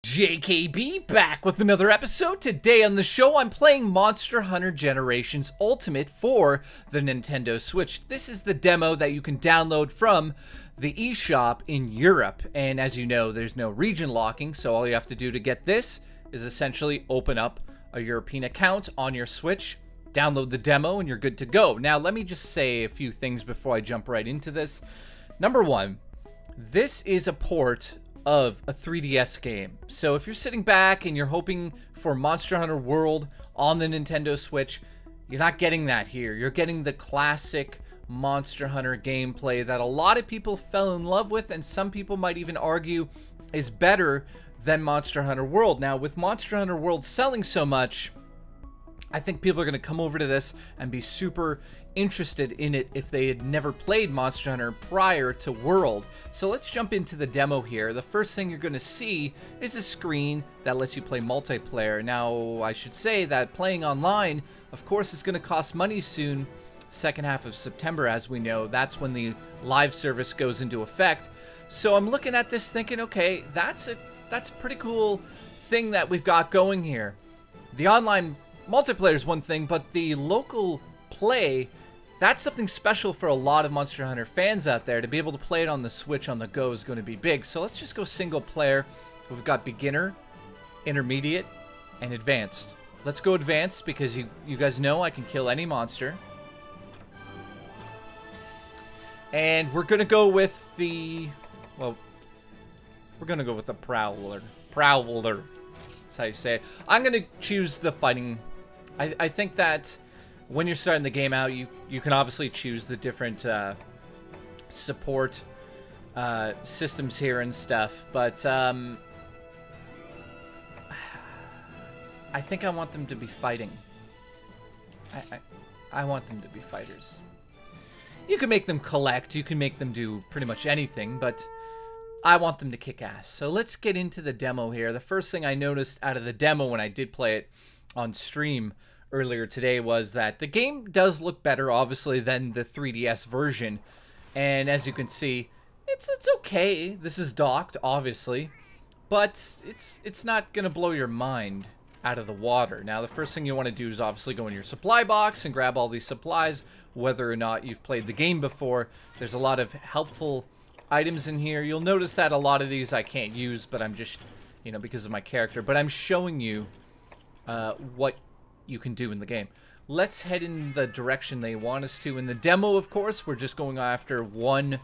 JKB back with another episode. Today on the show, I'm playing Monster Hunter Generations Ultimate for the Nintendo Switch. This is the demo that you can download from the eShop in Europe. And as you know, there's no region locking, so all you have to do to get this is essentially open up a European account on your Switch, download the demo, and you're good to go. Now, let me just say a few things before I jump right into this. Number one, this is a port of a 3DS game. So if you're sitting back and you're hoping for Monster Hunter World on the Nintendo Switch, you're not getting that here. You're getting the classic Monster Hunter gameplay that a lot of people fell in love with, and some people might even argue is better than Monster Hunter World. Now, with Monster Hunter World selling so much, I think people are going to come over to this and be super interested in it if they had never played Monster Hunter prior to World. So let's jump into the demo here. The first thing you're going to see is a screen that lets you play multiplayer. Now, I should say that playing online, of course, is going to cost money soon. Second half of September, as we know, that's when the live service goes into effect. So I'm looking at this thinking, okay, that's a pretty cool thing that we've got going here. The online multiplayer is one thing, but the local play, that's something special for a lot of Monster Hunter fans out there. To be able to play it on the Switch on the go is going to be big. So let's just go single player. We've got beginner, intermediate, and advanced. Let's go advanced because you guys know I can kill any monster. And we're going to go with the, well, we're going to go with the Prowler. Prowler. That's how you say it. I'm going to choose the fighting. I think that when you're starting the game out, you can obviously choose the different support systems here and stuff, but I think I want them to be fighting. I want them to be fighters. You can make them collect, you can make them do pretty much anything, but I want them to kick ass. So let's get into the demo here. The first thing I noticed out of the demo when I did play it on stream earlier today was that the game does look better, obviously, than the 3DS version. And as you can see, it's okay. This is docked, obviously, but it's not gonna blow your mind out of the water. Now, the first thing you want to do is obviously go in your supply box and grab all these supplies, whether or not you've played the game before. There's a lot of helpful items in here. You'll notice that a lot of these I can't use, but I'm just, you know, because of my character, but I'm showing you what you can do in the game. Let's head in the direction they want us to. In the demo, of course, we're just going after one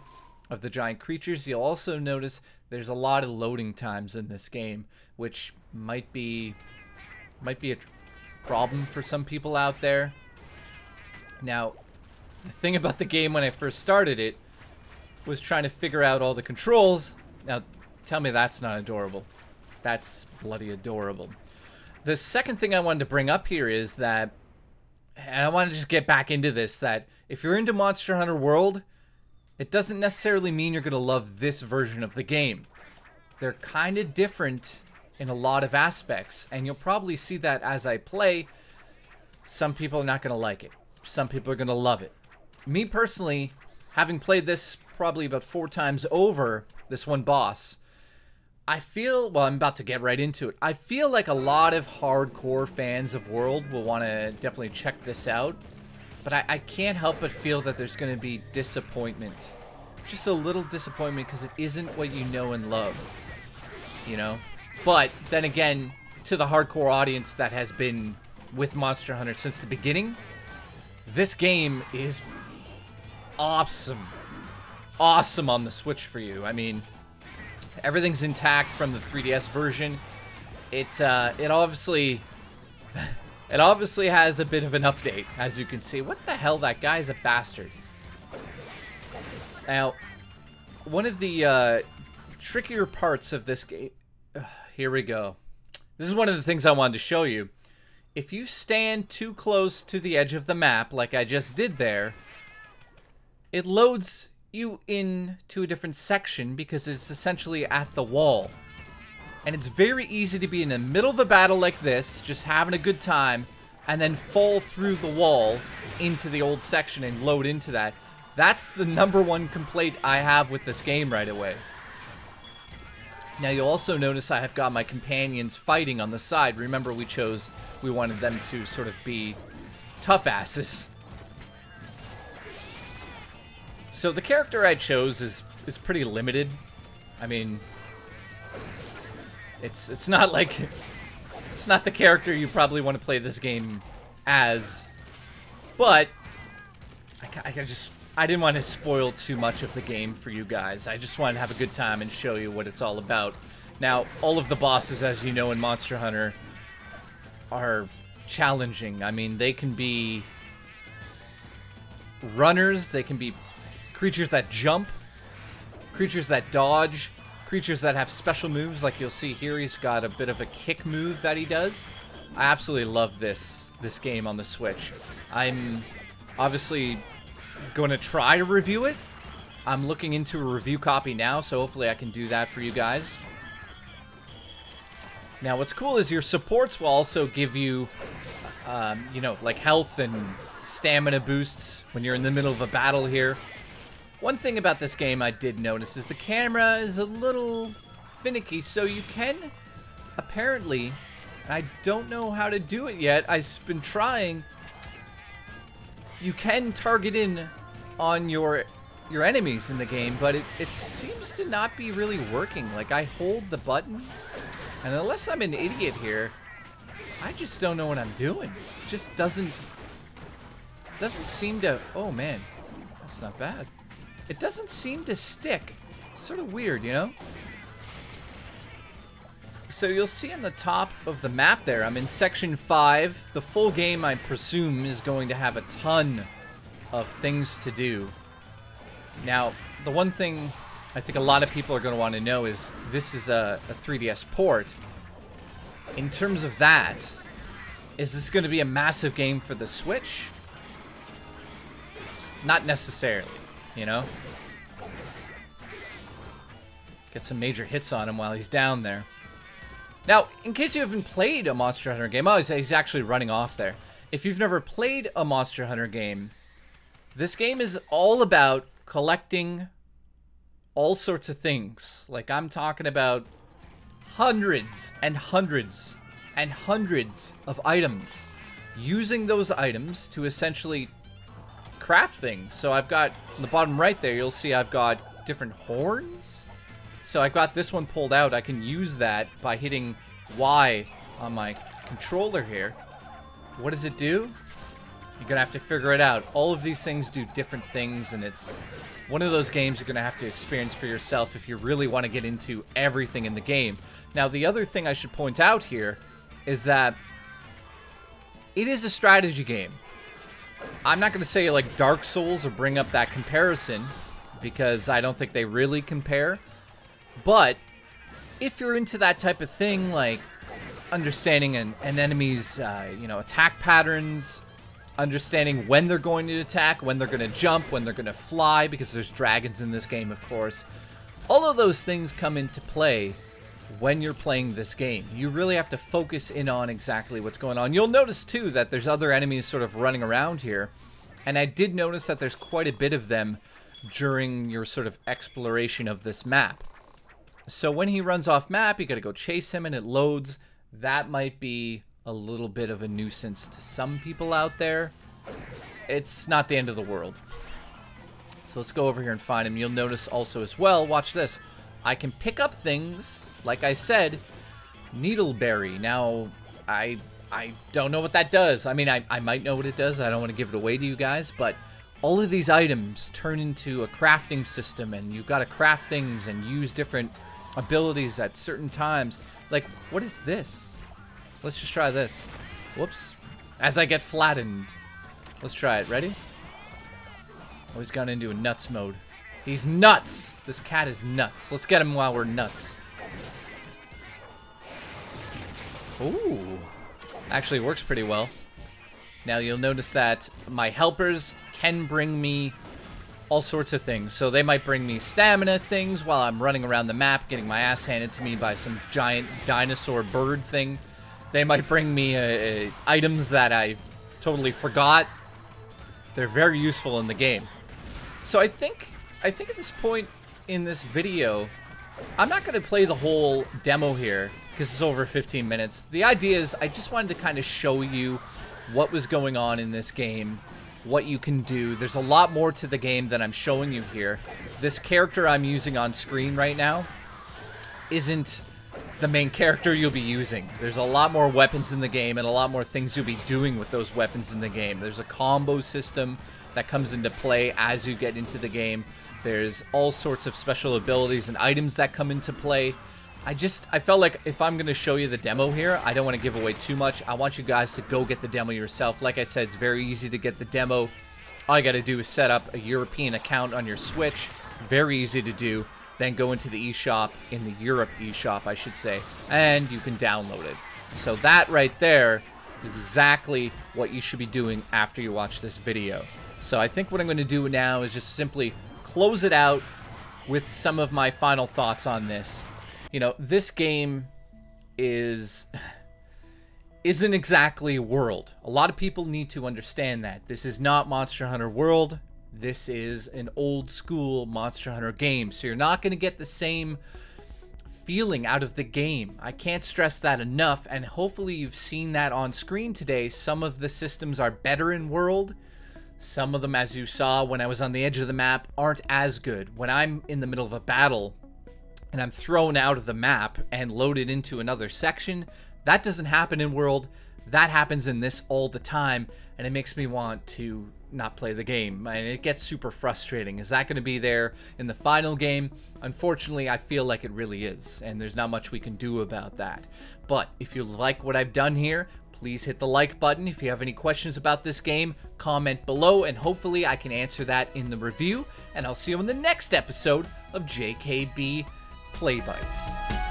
of the giant creatures. You'll also notice there's a lot of loading times in this game, which might be a problem for some people out there. Now, the thing about the game when I first started it was trying to figure out all the controls. Now, tell me that's not adorable. That's bloody adorable. The second thing I wanted to bring up here is that, and I want to just get back into this, that if you're into Monster Hunter World, it doesn't necessarily mean you're going to love this version of the game. They're kind of different in a lot of aspects, and you'll probably see that as I play. Some people are not going to like it. Some people are going to love it. Me personally, having played this probably about 4 times over, this one boss, I feel, well, I'm about to get right into it. I feel like a lot of hardcore fans of World will want to definitely check this out, but I can't help but feel that there's going to be disappointment. Just a little disappointment because it isn't what you know and love, you know? But then again, to the hardcore audience that has been with Monster Hunter since the beginning, this game is awesome. Awesome on the Switch for you. I mean, everything's intact from the 3DS version. It obviously has a bit of an update, as you can see. What the hell? That guy's a bastard. Now, one of the trickier parts of this game. Here we go. This is one of the things I wanted to show you. If you stand too close to the edge of the map, like I just did there, it loads you into a different section because it's essentially at the wall. And it's very easy to be in the middle of a battle like this, just having a good time, and then fall through the wall into the old section and load into that. That's the #1 complaint I have with this game right away. Now you'll also notice I have got my companions fighting on the side. Remember we wanted them to sort of be tough asses. So the character I chose is pretty limited. I mean, it's not like it's not the character you probably want to play this game as, but I didn't want to spoil too much of the game for you guys. I just wanted to have a good time and show you what it's all about. Now, all of the bosses, as you know, in Monster Hunter are challenging. I mean, they can be runners, they can be creatures that jump, creatures that dodge, creatures that have special moves. Like you'll see here, he's got a bit of a kick move that he does. I absolutely love this game on the Switch. I'm obviously going to try to review it. I'm looking into a review copy now, so hopefully I can do that for you guys. Now, what's cool is your supports will also give you, you know, like health and stamina boosts when you're in the middle of a battle here. One thing about this game I did notice is the camera is a little finicky, so you can apparently, and I don't know how to do it yet, I've been trying, you can target in on your enemies in the game, but it seems to not be really working. Like, I hold the button, and unless I'm an idiot here, I just don't know what I'm doing. It just doesn't seem to... Oh, man. That's not bad. It doesn't seem to stick. Sort of weird, you know? So you'll see on the top of the map there, I'm in Section 5. The full game, I presume, is going to have a ton of things to do. Now, the one thing I think a lot of people are going to want to know is this is a 3DS port. In terms of that, is this going to be a massive game for the Switch? Not necessarily, you know? Get some major hits on him while he's down there. Now, in case you haven't played a Monster Hunter game, oh, he's actually running off there. If you've never played a Monster Hunter game, this game is all about collecting all sorts of things. Like, I'm talking about hundreds and hundreds and hundreds of items. Using those items to essentially craft things. So I've got, on the bottom right there, you'll see I've got different horns. So I got this one pulled out. I can use that by hitting Y on my controller here. What does it do? You're going to have to figure it out. All of these things do different things, and it's one of those games you're going to have to experience for yourself if you really want to get into everything in the game. Now, the other thing I should point out here is that it is a strategy game. I'm not going to say like Dark Souls or bring up that comparison, because I don't think they really compare. But if you're into that type of thing, like understanding an enemy's, you know, attack patterns, understanding when they're going to attack, when they're going to jump, when they're going to fly, because there's dragons in this game, of course. All of those things come into play when you're playing this game. You really have to focus in on exactly what's going on. You'll notice, too, that there's other enemies sort of running around here. And I did notice that there's quite a bit of them during your sort of exploration of this map. So when he runs off map, you got to go chase him and it loads. That might be a little bit of a nuisance to some people out there. It's not the end of the world. So let's go over here and find him. You'll notice also as well, watch this, I can pick up things, like I said, Needleberry. Now, I don't know what that does. I mean, I might know what it does. I don't want to give it away to you guys, but all of these items turn into a crafting system, and you've got to craft things and use different abilities at certain times. Like, what is this? Let's just try this. Whoops. As I get flattened. Let's try it. Ready? Oh, he's gone into a nuts mode. He's nuts! This cat is nuts. Let's get him while we're nuts. Ooh. Actually works pretty well. Now you'll notice that my helpers can bring me all sorts of things. So they might bring me stamina things while I'm running around the map, getting my ass handed to me by some giant dinosaur bird thing. They might bring me items that I totally forgot. They're very useful in the game. So I think at this point in this video, I'm not going to play the whole demo here because it's over 15 minutes. The idea is I just wanted to kind of show you what was going on in this game, what you can do. There's a lot more to the game than I'm showing you here. This character I'm using on screen right now isn't the main character you'll be using. There's a lot more weapons in the game and a lot more things you'll be doing with those weapons in the game. There's a combo system that comes into play as you get into the game. There's all sorts of special abilities and items that come into play. I felt like if I'm going to show you the demo here, I don't want to give away too much. I want you guys to go get the demo yourself. Like I said, it's very easy to get the demo. All you got to do is set up a European account on your Switch. Very easy to do. Then go into the eShop, in the Europe eShop, I should say, and you can download it. So that right there is exactly what you should be doing after you watch this video. So I think what I'm going to do now is just simply close it out with some of my final thoughts on this. You know, this game isn't exactly World. A lot of people need to understand that. This is not Monster Hunter World. This is an old school Monster Hunter game, so you're not going to get the same feeling out of the game. I can't stress that enough, and hopefully you've seen that on screen today. Some of the systems are better in World. Some of them, as you saw when I was on the edge of the map, aren't as good. When I'm in the middle of a battle and I'm thrown out of the map and loaded into another section, that doesn't happen in World. That happens in this all the time, and it makes me want to not play the game, and it gets super frustrating. Is that going to be there in the final game? Unfortunately, I feel like it really is, and there's not much we can do about that. But if you like what I've done here, please hit the like button. If you have any questions about this game, comment below, and hopefully I can answer that in the review, and I'll see you in the next episode of JKB Playbytes.